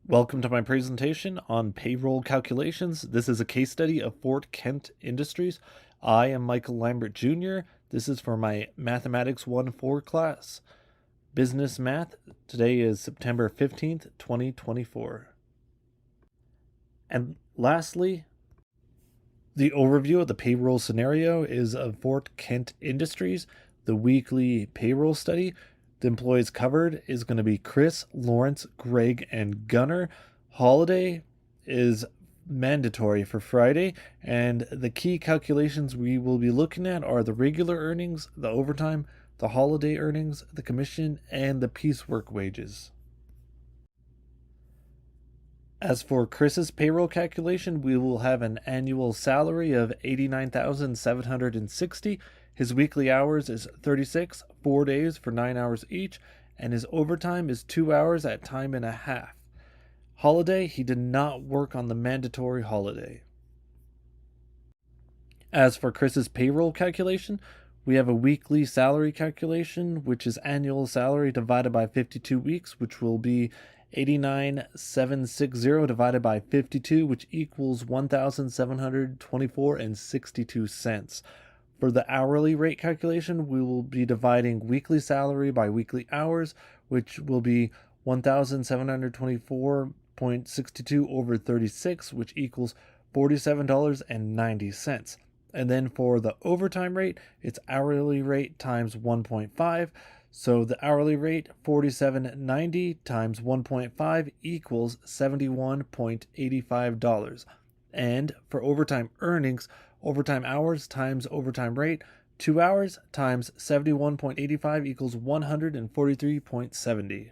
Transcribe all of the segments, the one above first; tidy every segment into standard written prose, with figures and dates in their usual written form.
Welcome to my presentation on payroll calculations. This is a case study of Fort Kent Industries. I am Michael Lambert Jr. This is for my Mathematics 1-4 class. Business Math. Today is September 15th, 2024. And lastly, the overview of the payroll scenario is of Fort Kent Industries, the weekly payroll study. The employees covered is going to be Chris, Lawrence, Greg, and Gunnar. Holiday is mandatory for Friday, and the key calculations we will be looking at are the regular earnings, the overtime, the holiday earnings, the commission, and the piecework wages. As for Chris's payroll calculation, we will have an annual salary of $89,760. His weekly hours is 36, 4 days for 9 hours each, and his overtime is 2 hours at time and a half. Holiday, he did not work on the mandatory holiday. As for Chris's payroll calculation, we have a weekly salary calculation, which is annual salary divided by 52 weeks, which will be 89,760 divided by 52, which equals $1,724.62. For the hourly rate calculation, we will be dividing weekly salary by weekly hours, which will be 1,724.62 over 36, which equals $47.90. And then for the overtime rate, it's hourly rate times 1.5. So the hourly rate, $47.90 times 1.5 equals $71.85. And for overtime earnings, overtime hours times overtime rate, 2 hours times 71.85 equals 143.70.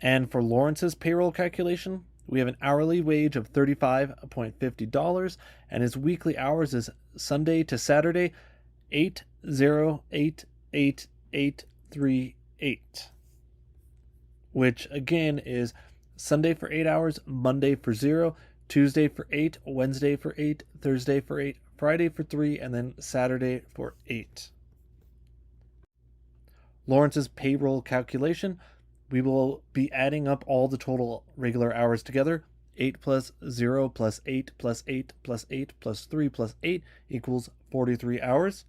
And for Lawrence's payroll calculation, we have an hourly wage of $35.50, and his weekly hours is Sunday to Saturday, 8088838, which again is Sunday for 8 hours, Monday for 0, Tuesday for 8, Wednesday for 8, Thursday for 8, Friday for 3, and then Saturday for 8. Lawrence's payroll calculation, we will be adding up all the total regular hours together. 8 plus 0 plus 8 plus 8 plus 8 plus 3 plus 8 equals 43 hours.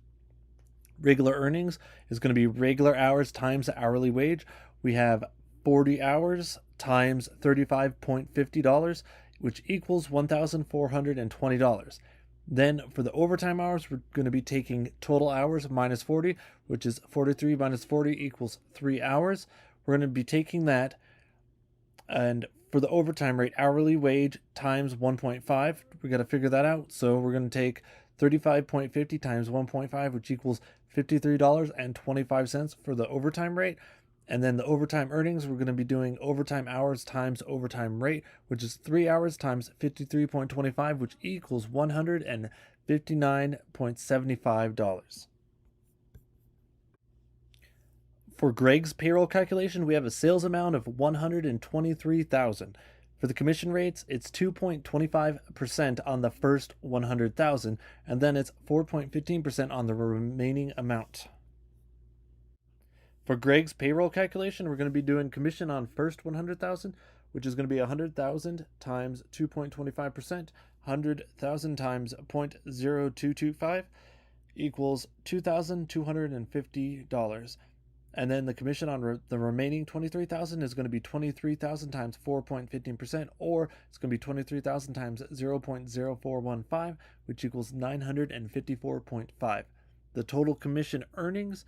Regular earnings is going to be regular hours times the hourly wage. We have 40 hours times $35.50, which equals $1,420. Then for the overtime hours, we're going to be taking total hours minus 40, which is 43 minus 40 equals 3 hours. We're going to be taking that, and for the overtime rate, hourly wage times 1.5, we got to figure that out. So we're going to take 35.50 times 1.5, which equals $53.25 for the overtime rate. And then the overtime earnings, we're going to be doing overtime hours times overtime rate, which is 3 hours times 53.25, which equals $159.75. For Greg's payroll calculation, we have a sales amount of $123,000. For the commission rates, it's 2.25% on the first $100,000, and then it's 4.15% on the remaining amount. For Greg's payroll calculation, we're going to be doing commission on first $100,000, which is going to be $100,000 times 2.25%, $100,000 times 0.0225 equals $2,250. And then the commission on the remaining $23,000 is going to be $23,000 times 4.15%, or it's going to be $23,000 times 0.0415, which equals $954.5. The total commission earnings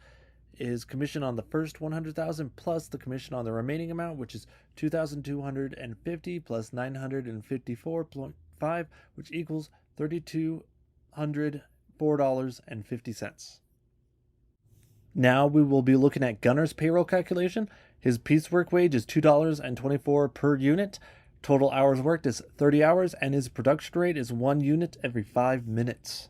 is commission on the first $100,000 plus the commission on the remaining amount, which is $2,250 plus $954.5, which equals $3,204.50. Now we will be looking at Gunnar's payroll calculation. His piecework wage is $2.24 per unit. Total hours worked is 30 hours, and his production rate is 1 unit every 5 minutes.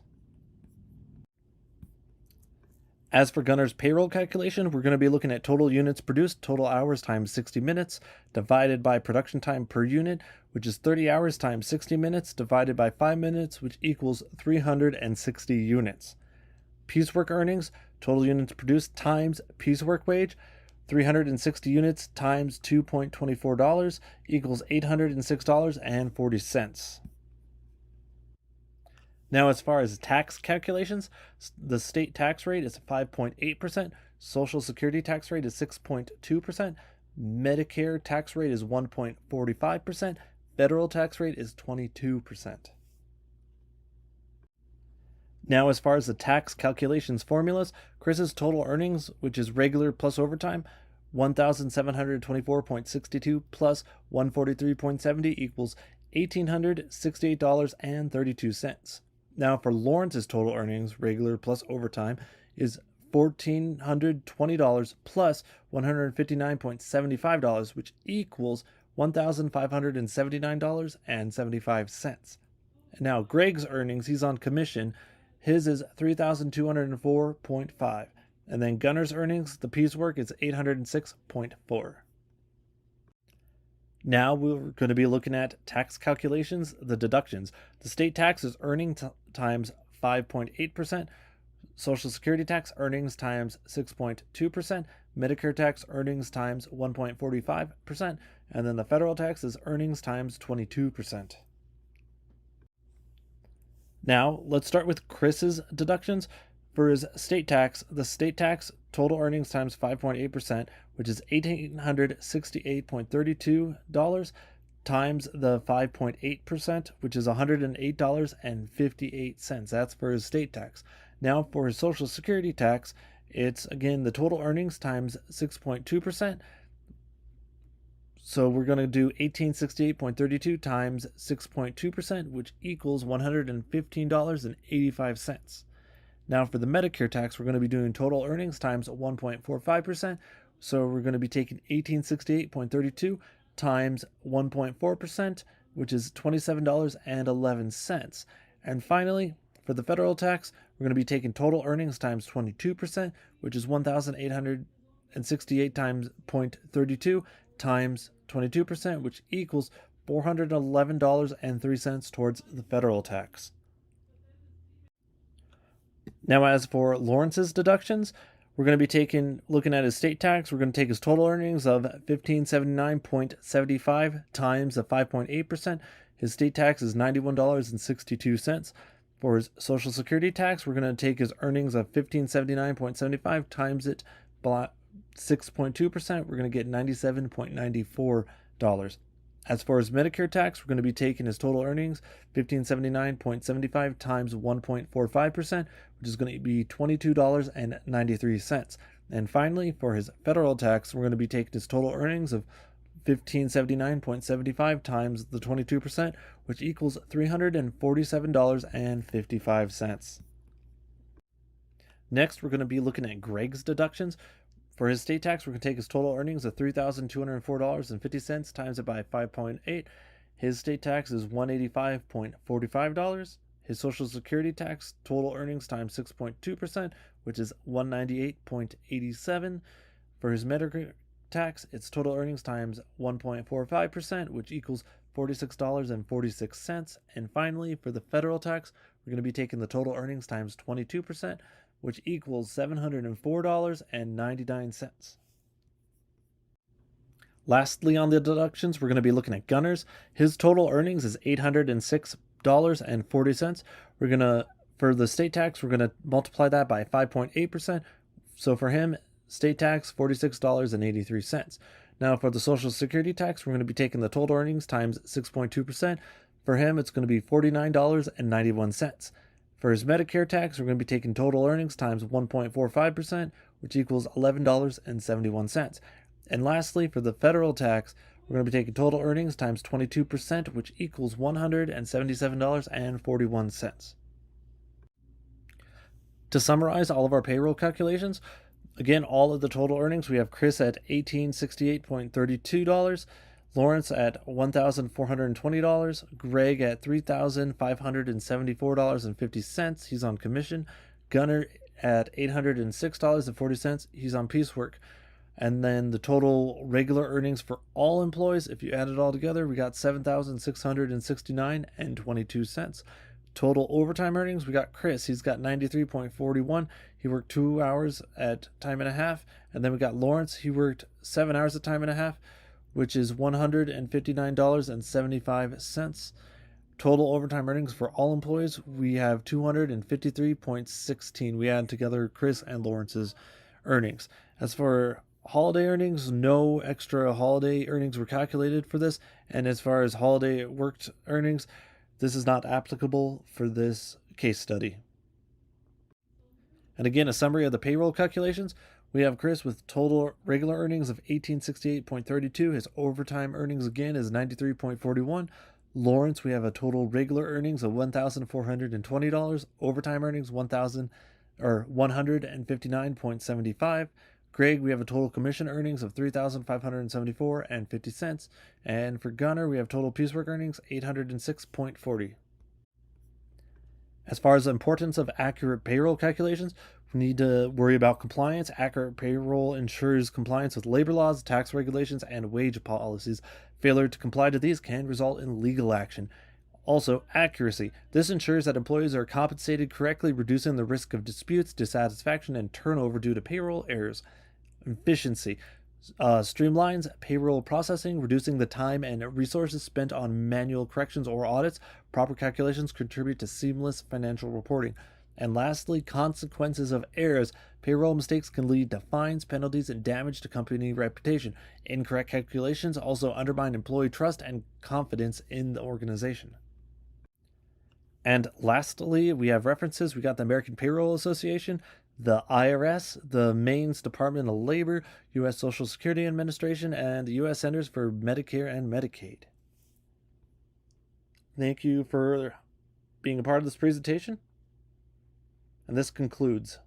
As for Gunnar's payroll calculation, we're going to be looking at total units produced, total hours times 60 minutes, divided by production time per unit, which is 30 hours times 60 minutes, divided by 5 minutes, which equals 360 units. Piecework earnings, total units produced times piecework wage. 360 units times $2.24 equals $806.40. Now, as far as tax calculations, the state tax rate is 5.8%, Social Security tax rate is 6.2%, Medicare tax rate is 1.45%, federal tax rate is 22%. Now, as far as the tax calculations formulas, Chris's total earnings, which is regular plus overtime, 1,724.62 plus 143.70 equals $1,868.32. Now, for Lawrence's total earnings, regular plus overtime, is $1,420 plus $159.75, which equals $1,579.75. Now, Greg's earnings, he's on commission. His is $3,204.5. And then Gunner's earnings, the piecework, is $806.4. Now we're going to be looking at tax calculations, the deductions. The state tax is earnings times 5.8%, Social Security tax earnings times 6.2%, Medicare tax earnings times 1.45%, and then the federal tax is earnings times 22%. Now, let's start with Chris's deductions. For his state tax, the state tax total earnings times 5.8%, which is $1,868.32, times the 5.8%, which is $108.58. That's for his state tax. Now, for his Social Security tax, it's, again, the total earnings times 6.2%. So we're going to do $1,868.32 times 6.2%, which equals $115.85. Now for the Medicare tax, we're going to be doing total earnings times 1.45%. So we're going to be taking $1,868.32 times 1.4%, which is $27.11. And finally, for the federal tax, we're going to be taking total earnings times 22%, which is 1,868 times 0.32 times 22%, which equals $411.03 towards the federal tax. Now, as for Lawrence's deductions, we're going to be looking at his state tax. We're going to take his total earnings of $1,579.75 times the 5.8%. His state tax is $91.62. For his Social Security tax, we're going to take his earnings of $1,579.75 times it by 6.2%. We're going to get $97.94. As for his Medicare tax, we're going to be taking his total earnings, $1,579.75 times 1.45%, which is going to be $22.93. And finally, for his federal tax, we're going to be taking his total earnings of $1,579.75 times the 22%, which equals $347.55. Next, we're going to be looking at Greg's deductions. For his state tax, we're going to take his total earnings of $3,204.50 times it by 5.8. His state tax is $185.45. His Social Security tax total earnings times 6.2%, which is $198.87. For his Medicare tax, it's total earnings times 1.45%, which equals $46.46. And finally, for the federal tax, we're going to be taking the total earnings times 22%, which equals $704.99. Lastly, on the deductions, we're going to be looking at Gunner's. His total earnings is $806.40. For the state tax, we're going to multiply that by 5.8%. So for him, state tax, $46.83. Now for the Social Security tax, we're going to be taking the total earnings times 6.2%. For him, it's going to be $49.91. For his Medicare tax, we're going to be taking total earnings times 1.45%, which equals $11.71. And lastly, for the federal tax, we're going to be taking total earnings times 22%, which equals $177.41. To summarize all of our payroll calculations, again, all of the total earnings, we have Chris at $1,868.32, Lawrence at $1,420, Greg at $3,574.50. He's on commission. Gunner at $806.40. He's on piecework. And then the total regular earnings for all employees, if you add it all together, we got $7,669.22. Total overtime earnings, we got Chris. He's got 93.41. He worked 2 hours at time and a half. And then we got Lawrence. He worked 7 hours at time and a half, which is $159.75. Total overtime earnings for all employees, we have 253.16. We add together Chris and Lawrence's earnings. As for holiday earnings, no extra holiday earnings were calculated for this. And as far as holiday worked earnings, this is not applicable for this case study. And again, a summary of the payroll calculations. We have Chris with total regular earnings of $1868.32. His overtime earnings again is $93.41. Lawrence, we have a total regular earnings of $1,420. Overtime earnings $159.75. Greg, we have a total commission earnings of $3,574.50. And for Gunnar, we have total piecework earnings $806.40. As far as the importance of accurate payroll calculations, we need to worry about compliance. Accurate payroll ensures compliance with labor laws, tax regulations, and wage policies. Failure to comply to these can result in legal action. Also, accuracy. This ensures that employees are compensated correctly, reducing the risk of disputes, dissatisfaction, and turnover due to payroll errors. Efficiency. Streamlines payroll processing, reducing the time and resources spent on manual corrections or audits. Proper calculations contribute to seamless financial reporting. And lastly, consequences of errors. Payroll mistakes can lead to fines, penalties, and damage to company reputation. Incorrect calculations also undermine employee trust and confidence in the organization. And lastly, we have references. We got the American Payroll Association, the IRS, the Maine's Department of Labor, U.S. Social Security Administration, and the U.S. Centers for Medicare and Medicaid. Thank you for being a part of this presentation. And this concludes